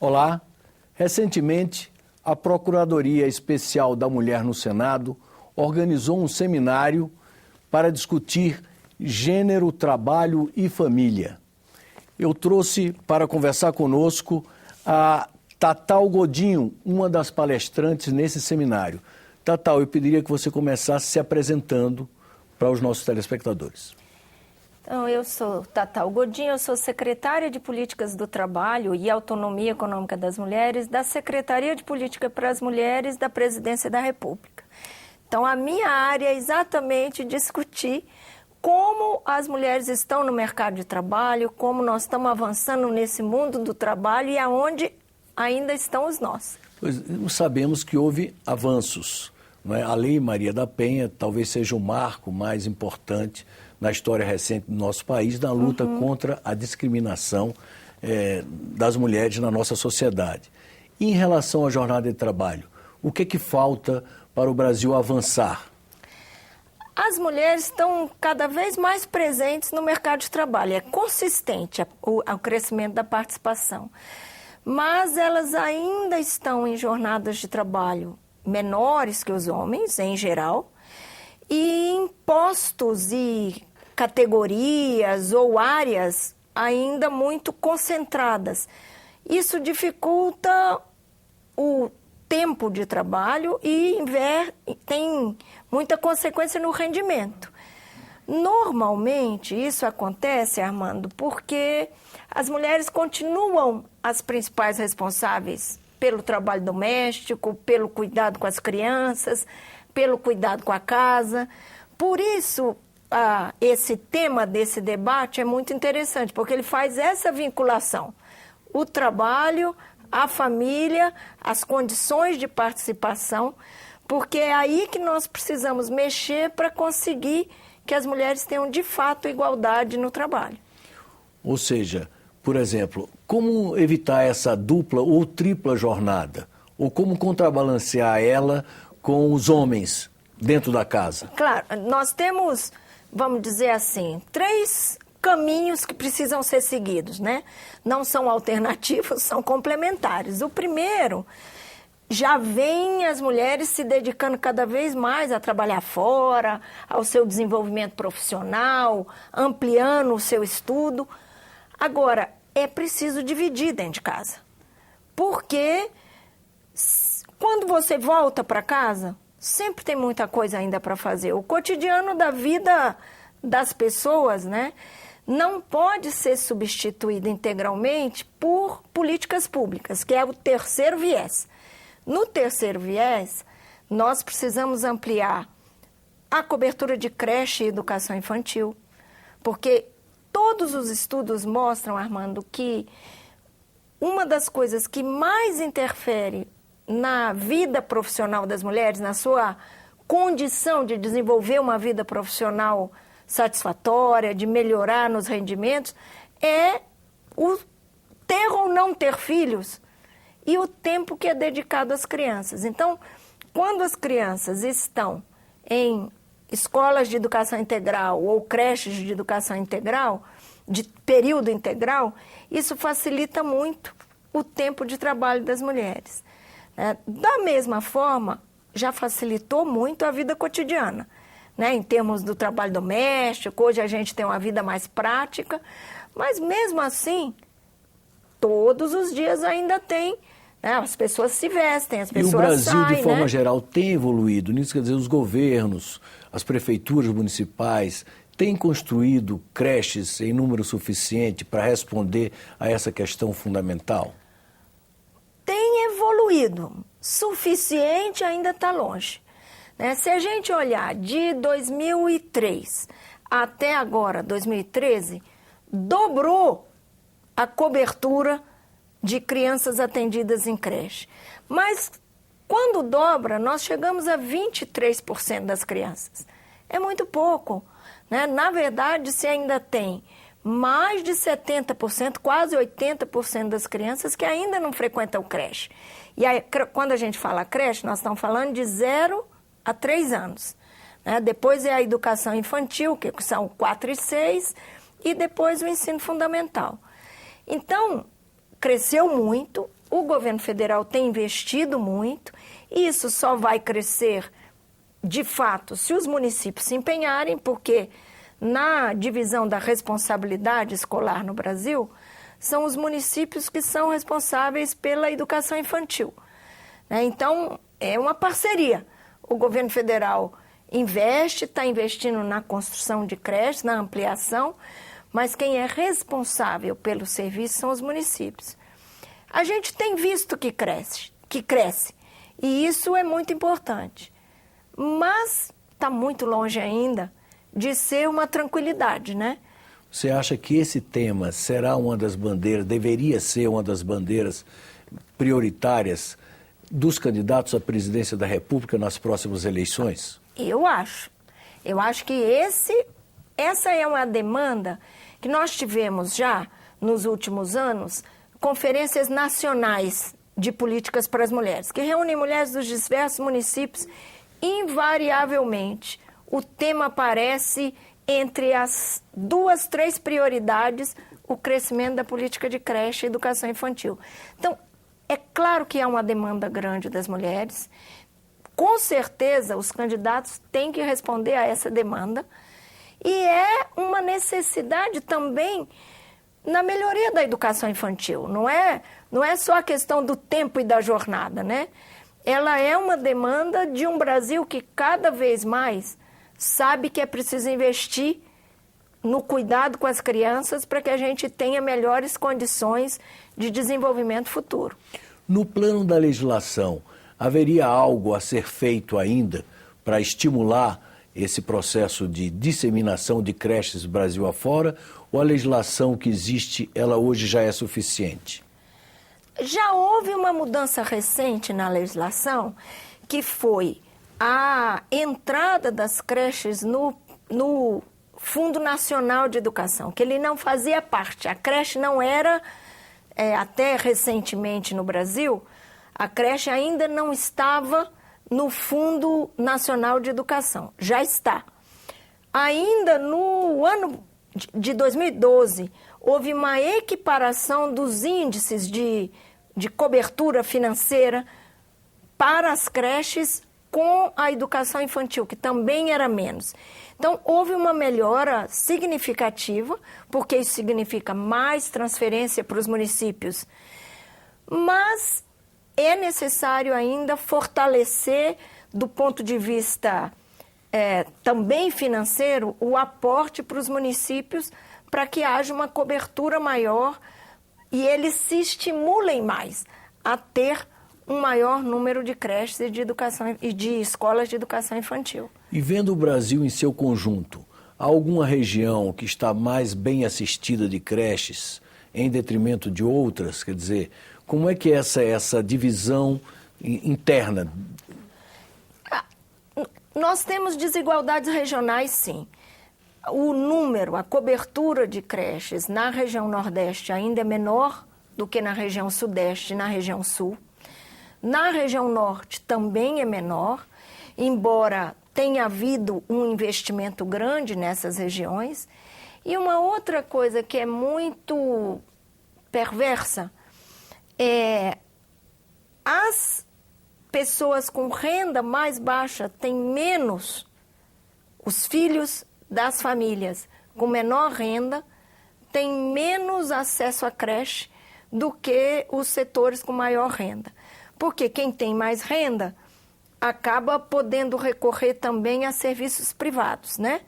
Olá. Recentemente, a Procuradoria Especial da Mulher no Senado organizou um seminário para discutir gênero, trabalho e família. Eu trouxe para conversar conosco a Tatal Godinho, uma das palestrantes nesse seminário. Tatal, eu pediria que você começasse se apresentando para os nossos telespectadores. Então, eu sou Tatal Godinho, eu sou secretária de Políticas do Trabalho e Autonomia Econômica das Mulheres da Secretaria de Política para as Mulheres da Presidência da República. Então, a minha área é exatamente discutir como as mulheres estão no mercado de trabalho, como nós estamos avançando nesse mundo do trabalho e aonde ainda estão os nós. Pois, sabemos que houve avanços, não é? A Lei Maria da Penha talvez seja o marco mais importante na história recente do nosso país, na luta contra a discriminação das mulheres na nossa sociedade. E em relação à jornada de trabalho, o que falta para o Brasil avançar? As mulheres estão cada vez mais presentes no mercado de trabalho, é consistente o crescimento da participação. Mas elas ainda estão em jornadas de trabalho menores que os homens, em geral, e em postos e categorias ou áreas ainda muito concentradas. Isso dificulta o tempo de trabalho e tem muita consequência no rendimento. Normalmente, isso acontece, Armando, porque as mulheres continuam as principais responsáveis pelo trabalho doméstico, pelo cuidado com as crianças, pelo cuidado com a casa. Por isso, esse tema desse debate é muito interessante, porque ele faz essa vinculação. O trabalho, a família, as condições de participação, porque é aí que nós precisamos mexer para conseguir que as mulheres tenham, de fato, igualdade no trabalho. Ou seja, por exemplo, como evitar essa dupla ou tripla jornada? Ou como contrabalancear ela com os homens dentro da casa? Claro, nós temos, vamos dizer assim, 3 caminhos que precisam ser seguidos, né? Não são alternativos, são complementares. O primeiro, já vem as mulheres se dedicando cada vez mais a trabalhar fora, ao seu desenvolvimento profissional, ampliando o seu estudo. Agora, é preciso dividir dentro de casa, porque quando você volta para casa, sempre tem muita coisa ainda para fazer. O cotidiano da vida das pessoas, né, não pode ser substituído integralmente por políticas públicas, que é o terceiro viés. No terceiro viés, nós precisamos ampliar a cobertura de creche e educação infantil, porque todos os estudos mostram, Armando, que uma das coisas que mais interfere na vida profissional das mulheres, na sua condição de desenvolver uma vida profissional satisfatória, de melhorar nos rendimentos, é o ter ou não ter filhos e o tempo que é dedicado às crianças. Então, quando as crianças estão em escolas de educação integral ou creches de educação integral, de período integral, isso facilita muito o tempo de trabalho das mulheres. Da mesma forma, já facilitou muito a vida cotidiana, né? Em termos do trabalho doméstico, hoje a gente tem uma vida mais prática, mas mesmo assim, todos os dias ainda tem, né? As pessoas se vestem, as pessoas saem. E o Brasil, de forma geral, tem evoluído nisso, quer dizer, os governos, as prefeituras municipais têm construído creches em número suficiente para responder a essa questão fundamental? Tem evoluído. Suficiente ainda está longe, né? Se a gente olhar de 2003 até agora, 2013, dobrou a cobertura de crianças atendidas em creche. Mas quando dobra, nós chegamos a 23% das crianças. É muito pouco, né? Na verdade, se ainda tem mais de 70%, quase 80% das crianças que ainda não frequentam creche. E aí, quando a gente fala creche, nós estamos falando de 0 a 3 anos. Né? Depois é a educação infantil, que são 4 e 6, e depois o ensino fundamental. Então, cresceu muito, o governo federal tem investido muito, e isso só vai crescer, de fato, se os municípios se empenharem, porque na divisão da responsabilidade escolar no Brasil, são os municípios que são responsáveis pela educação infantil. Então, é uma parceria. O governo federal investe, está investindo na construção de creches, na ampliação, mas quem é responsável pelo serviço são os municípios. A gente tem visto que cresce, e isso é muito importante. Mas está muito longe ainda de ser uma tranquilidade, né? Você acha que esse tema será uma das bandeiras, deveria ser uma das bandeiras prioritárias dos candidatos à presidência da República nas próximas eleições? Eu acho. Eu acho que essa é uma demanda que nós tivemos já nos últimos anos, conferências nacionais de políticas para as mulheres, que reúnem mulheres dos diversos municípios. Invariavelmente, o tema aparece entre as 2, 3 prioridades, o crescimento da política de creche e educação infantil. Então, é claro que há uma demanda grande das mulheres. Com certeza, os candidatos têm que responder a essa demanda. E é uma necessidade também na melhoria da educação infantil. Não é só a questão do tempo e da jornada, né? Ela é uma demanda de um Brasil que cada vez mais sabe que é preciso investir no cuidado com as crianças para que a gente tenha melhores condições de desenvolvimento futuro. No plano da legislação, haveria algo a ser feito ainda para estimular esse processo de disseminação de creches Brasil afora, ou a legislação que existe, ela hoje já é suficiente? Já houve uma mudança recente na legislação, que foi a entrada das creches no Fundo Nacional de Educação, que ele não fazia parte. A creche não era, até recentemente no Brasil, a creche ainda não estava no Fundo Nacional de Educação. Já está. Ainda no ano de 2012, houve uma equiparação dos índices de cobertura financeira para as creches com a educação infantil, que também era menos. Então, houve uma melhora significativa, porque isso significa mais transferência para os municípios. Mas é necessário ainda fortalecer, do ponto de vista também financeiro, o aporte para os municípios para que haja uma cobertura maior e eles se estimulem mais a ter um maior número de creches e de escolas de educação infantil. E vendo o Brasil em seu conjunto, há alguma região que está mais bem assistida de creches em detrimento de outras? Quer dizer, como é que é essa divisão interna? Nós temos desigualdades regionais, sim. O número, a cobertura de creches na região Nordeste ainda é menor do que na região Sudeste e na região Sul. Na região Norte também é menor, embora tenha havido um investimento grande nessas regiões. E uma outra coisa que é muito perversa é as pessoas com renda mais baixa têm menos, os filhos das famílias com menor renda têm menos acesso à creche do que os setores com maior renda. Porque quem tem mais renda acaba podendo recorrer também a serviços privados, né?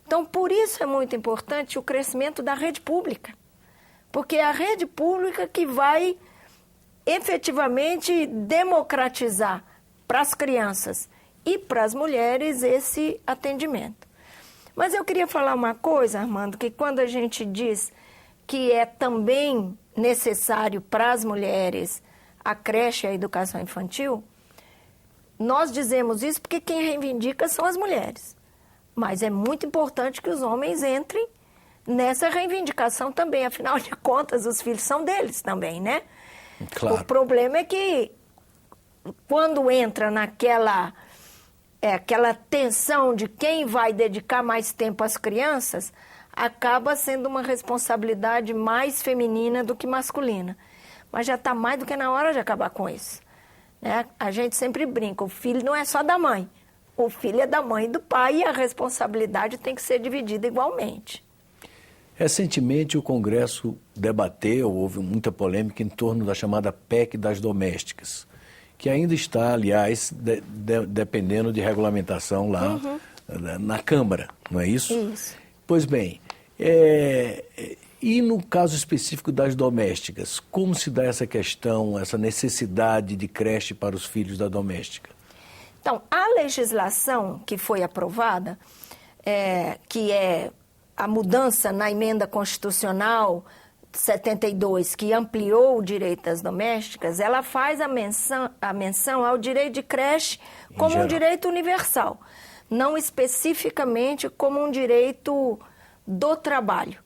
Então, por isso é muito importante o crescimento da rede pública. Porque é a rede pública que vai efetivamente democratizar para as crianças e para as mulheres esse atendimento. Mas eu queria falar uma coisa, Armando, que quando a gente diz que é também necessário para as mulheres a creche e a educação infantil, nós dizemos isso porque quem reivindica são as mulheres. Mas é muito importante que os homens entrem nessa reivindicação também. Afinal de contas, os filhos são deles também, né? Claro. O problema é que quando entra naquela aquela tensão de quem vai dedicar mais tempo às crianças, acaba sendo uma responsabilidade mais feminina do que masculina. mas já está mais do que na hora de acabar com isso. Né? A gente sempre brinca, o filho não é só da mãe, o filho é da mãe e do pai e a responsabilidade tem que ser dividida igualmente. Recentemente, o Congresso debateu, houve muita polêmica em torno da chamada PEC das domésticas, que ainda está, aliás, dependendo de regulamentação lá na Câmara, não é isso? Isso. Pois bem, e no caso específico das domésticas, como se dá essa questão, essa necessidade de creche para os filhos da doméstica? Então, a legislação que foi aprovada, que é a mudança na emenda constitucional 72, que ampliou o direito das domésticas, ela faz a menção ao direito de creche como um direito universal, não especificamente como um direito do trabalho,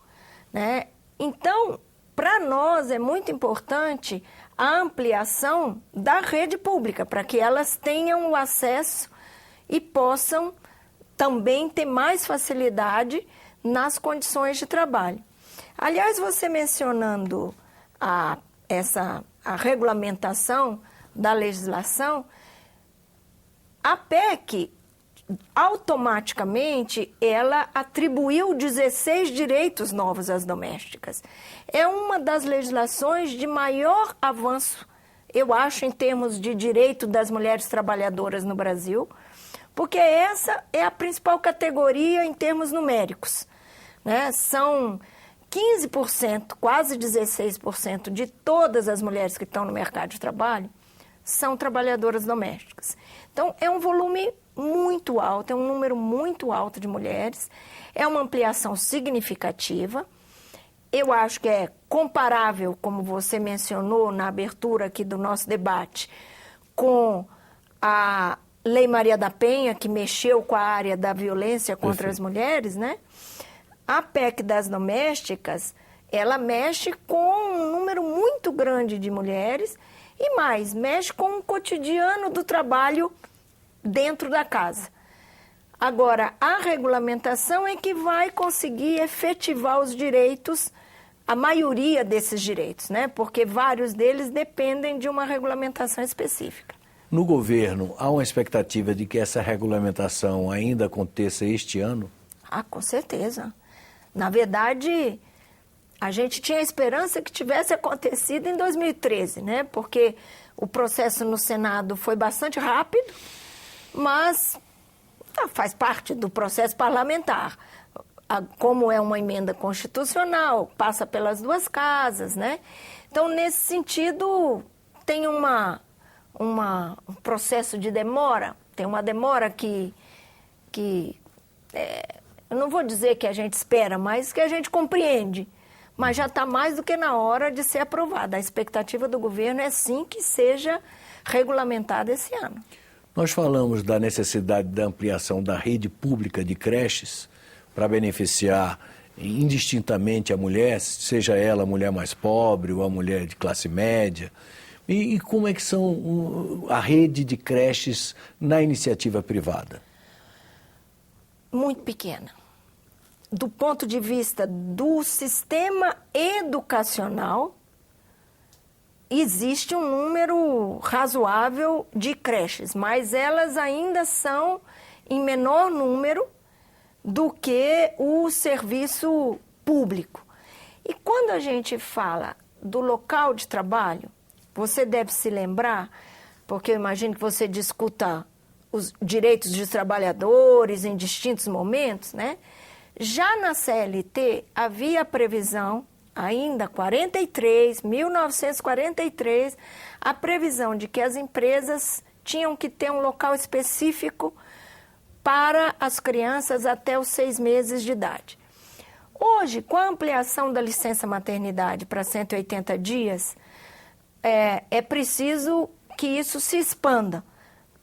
né? Então, para nós é muito importante a ampliação da rede pública, para que elas tenham o acesso e possam também ter mais facilidade nas condições de trabalho. Aliás, você mencionando a regulamentação da legislação, a PEC, automaticamente, ela atribuiu 16 direitos novos às domésticas. É uma das legislações de maior avanço, eu acho, em termos de direito das mulheres trabalhadoras no Brasil, porque essa é a principal categoria em termos numéricos, né? São 15%, quase 16% de todas as mulheres que estão no mercado de trabalho são trabalhadoras domésticas. Então, é um volume muito alto, é um número muito alto de mulheres, é uma ampliação significativa. Eu acho que é comparável, como você mencionou na abertura aqui do nosso debate, com a Lei Maria da Penha, que mexeu com a área da violência contra as mulheres, né? A PEC das domésticas, ela mexe com um número muito grande de mulheres e mais, mexe com o cotidiano do trabalho dentro da casa. Agora, a regulamentação é que vai conseguir efetivar os direitos, a maioria desses direitos, né? Porque vários deles dependem de uma regulamentação específica. No governo, há uma expectativa de que essa regulamentação ainda aconteça este ano? Ah, com certeza. Na verdade, a gente tinha a esperança que tivesse acontecido em 2013, né? Porque o processo no Senado foi bastante rápido, mas faz parte do processo parlamentar. Como é uma emenda constitucional, passa pelas duas casas, né? Então, nesse sentido, tem um processo de demora, tem uma demora que eu não vou dizer que a gente espera, mas que a gente compreende. Mas já está mais do que na hora de ser aprovada. A expectativa do governo é sim que seja regulamentada esse ano. Nós falamos da necessidade da ampliação da rede pública de creches para beneficiar indistintamente a mulher, seja ela a mulher mais pobre ou a mulher de classe média. E como é que são a rede de creches na iniciativa privada? Muito pequena. Do ponto de vista do sistema educacional, existe um número razoável de creches, mas elas ainda são em menor número do que o serviço público. E quando a gente fala do local de trabalho, você deve se lembrar, porque eu imagino que você discuta os direitos dos trabalhadores em distintos momentos, né? Já na CLT havia a previsão, ainda 1943, a previsão de que as empresas tinham que ter um local específico para as crianças até os 6 meses de idade. Hoje, com a ampliação da licença maternidade para 180 dias, é preciso que isso se expanda,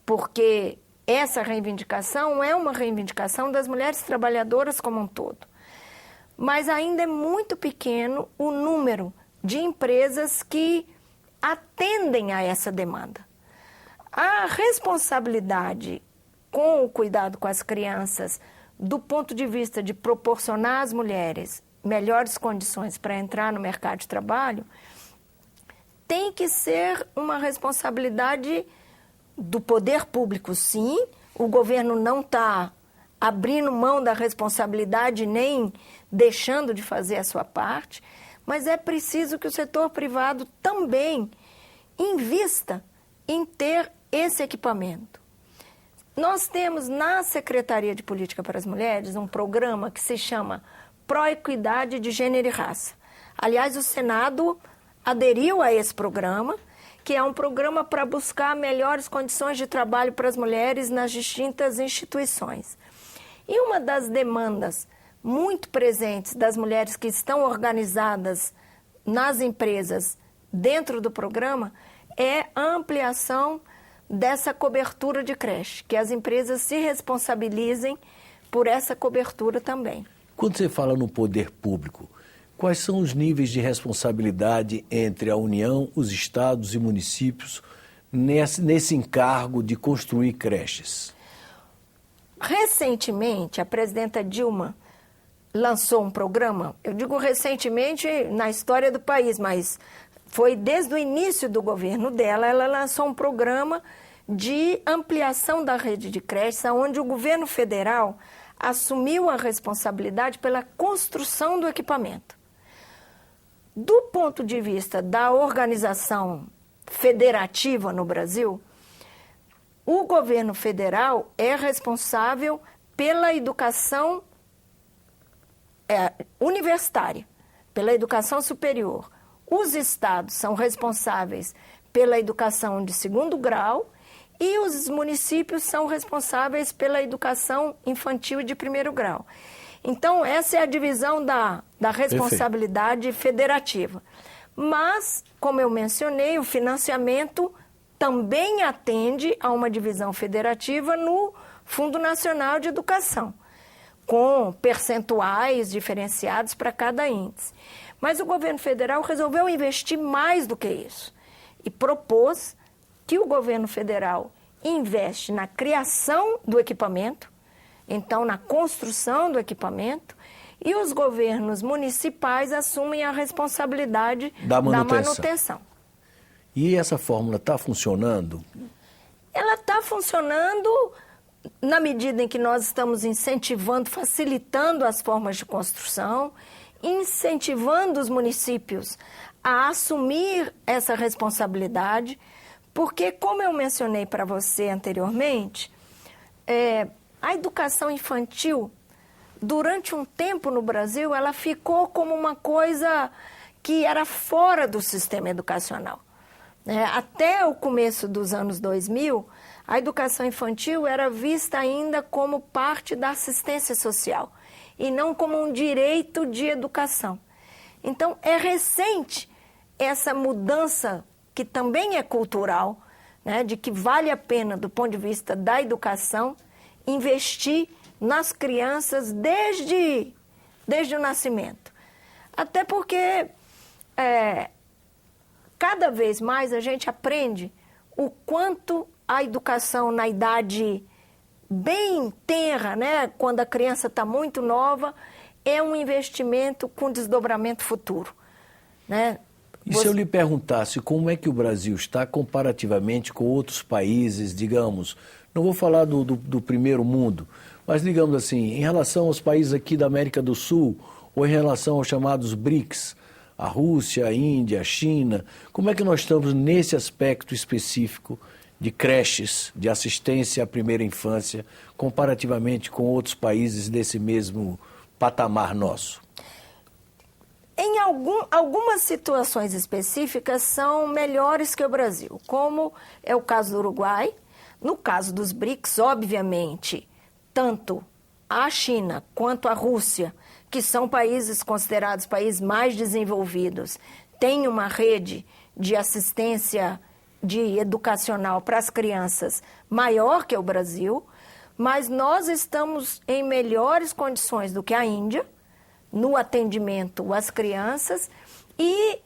porque essa reivindicação é uma reivindicação das mulheres trabalhadoras como um todo. Mas ainda é muito pequeno o número de empresas que atendem a essa demanda. A responsabilidade com o cuidado com as crianças, do ponto de vista de proporcionar às mulheres melhores condições para entrar no mercado de trabalho, tem que ser uma responsabilidade do poder público, sim. O governo não está abrindo mão da responsabilidade nem deixando de fazer a sua parte, mas é preciso que o setor privado também invista em ter esse equipamento. Nós temos na Secretaria de Política para as Mulheres um programa que se chama Pró-Equidade de Gênero e Raça. Aliás, o Senado aderiu a esse programa, que é um programa para buscar melhores condições de trabalho para as mulheres nas distintas instituições. E uma das demandas muito presentes das mulheres que estão organizadas nas empresas dentro do programa é a ampliação dessa cobertura de creche, que as empresas se responsabilizem por essa cobertura também. Quando você fala no poder público, quais são os níveis de responsabilidade entre a União, os estados e municípios nesse encargo de construir creches? Recentemente, a presidenta Dilma lançou um programa, eu digo recentemente na história do país, mas foi desde o início do governo dela, ela lançou um programa de ampliação da rede de creches, onde o governo federal assumiu a responsabilidade pela construção do equipamento. Do ponto de vista da organização federativa no Brasil, o governo federal é responsável pela educação universitária, pela educação superior. Os estados são responsáveis pela educação de segundo grau e os municípios são responsáveis pela educação infantil de primeiro grau. Então, essa é a divisão da responsabilidade federativa. Mas, como eu mencionei, o financiamento também atende a uma divisão federativa no Fundo Nacional de Educação, com percentuais diferenciados para cada índice. Mas o governo federal resolveu investir mais do que isso e propôs que o governo federal investe na criação do equipamento, então na construção do equipamento, e os governos municipais assumem a responsabilidade da manutenção. E essa fórmula está funcionando? Ela está funcionando na medida em que nós estamos incentivando, facilitando as formas de construção, incentivando os municípios a assumir essa responsabilidade, porque, como eu mencionei para você anteriormente, a educação infantil, durante um tempo no Brasil, ela ficou como uma coisa que era fora do sistema educacional. Até o começo dos anos 2000, a educação infantil era vista ainda como parte da assistência social e não como um direito de educação. Então, é recente essa mudança, que também é cultural, de que vale a pena, do ponto de vista da educação, investir nas crianças desde o nascimento. Até porque cada vez mais a gente aprende o quanto a educação na idade bem tenra, quando a criança está muito nova, é um investimento com desdobramento futuro. E se eu lhe perguntasse como é que o Brasil está comparativamente com outros países, digamos, não vou falar do primeiro mundo, mas digamos assim, em relação aos países aqui da América do Sul, ou em relação aos chamados BRICS, a Rússia, a Índia, a China, como é que nós estamos nesse aspecto específico de creches, de assistência à primeira infância, comparativamente com outros países desse mesmo patamar nosso? Em algumas situações específicas são melhores que o Brasil, como é o caso do Uruguai. No caso dos BRICS, obviamente, tanto a China quanto a Rússia, que são países considerados países mais desenvolvidos, têm uma rede de assistência educacional para as crianças maior que o Brasil, mas nós estamos em melhores condições do que a Índia no atendimento às crianças e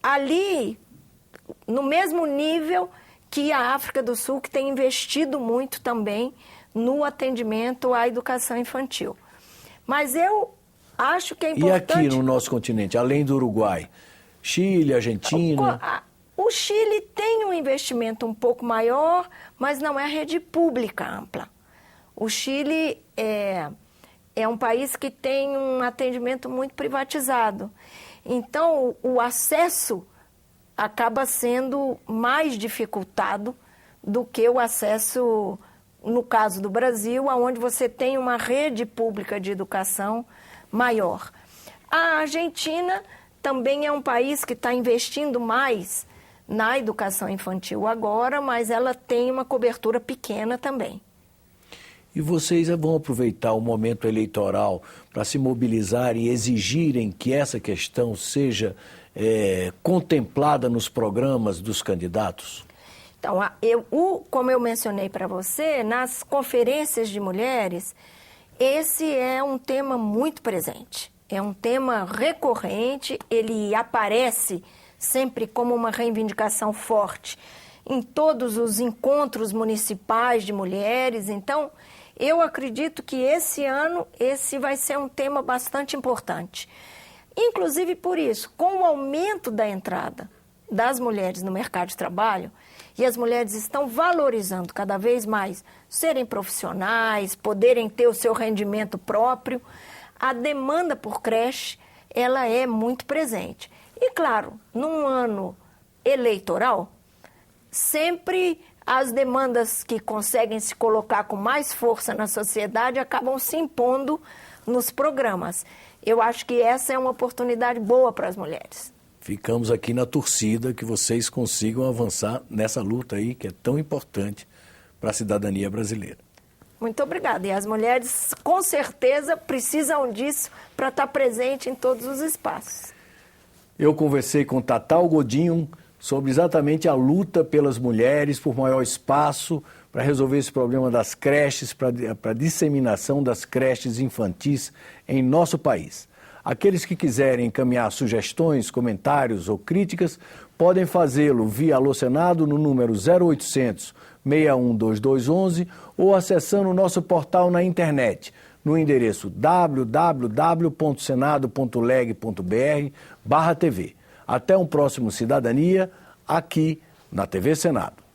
ali no mesmo nível que a África do Sul, que tem investido muito também no atendimento à educação infantil. Mas eu acho que é importante... E aqui no nosso continente, além do Uruguai, Chile, Argentina. O Chile tem um investimento um pouco maior, mas não é rede pública ampla. O Chile é um país que tem um atendimento muito privatizado. Então, o acesso acaba sendo mais dificultado do que o acesso, no caso do Brasil, onde você tem uma rede pública de educação maior. A Argentina também é um país que está investindo mais na educação infantil agora, mas ela tem uma cobertura pequena também. E vocês vão aproveitar o momento eleitoral para se mobilizarem e exigirem que essa questão seja contemplada nos programas dos candidatos? Então, como eu mencionei para você, nas conferências de mulheres, esse é um tema muito presente. É um tema recorrente, ele aparece sempre como uma reivindicação forte em todos os encontros municipais de mulheres. Então, eu acredito que esse ano, esse vai ser um tema bastante importante. Inclusive por isso, com o aumento da entrada das mulheres no mercado de trabalho, e as mulheres estão valorizando cada vez mais serem profissionais, poderem ter o seu rendimento próprio, a demanda por creche, ela é muito presente. E claro, num ano eleitoral, sempre as demandas que conseguem se colocar com mais força na sociedade acabam se impondo nos programas. Eu acho que essa é uma oportunidade boa para as mulheres. Ficamos aqui na torcida que vocês consigam avançar nessa luta aí que é tão importante para a cidadania brasileira. Muito obrigada. E as mulheres, com certeza, precisam disso para estar presente em todos os espaços. Eu conversei com Tatal Godinho sobre exatamente a luta pelas mulheres, por maior espaço, para resolver esse problema das creches, para a disseminação das creches infantis em nosso país. Aqueles que quiserem encaminhar sugestões, comentários ou críticas, podem fazê-lo via Alô Senado no número 0800 612211 ou acessando o nosso portal na internet, no endereço www.senado.leg.br/TV. Até um próximo Cidadania, aqui na TV Senado.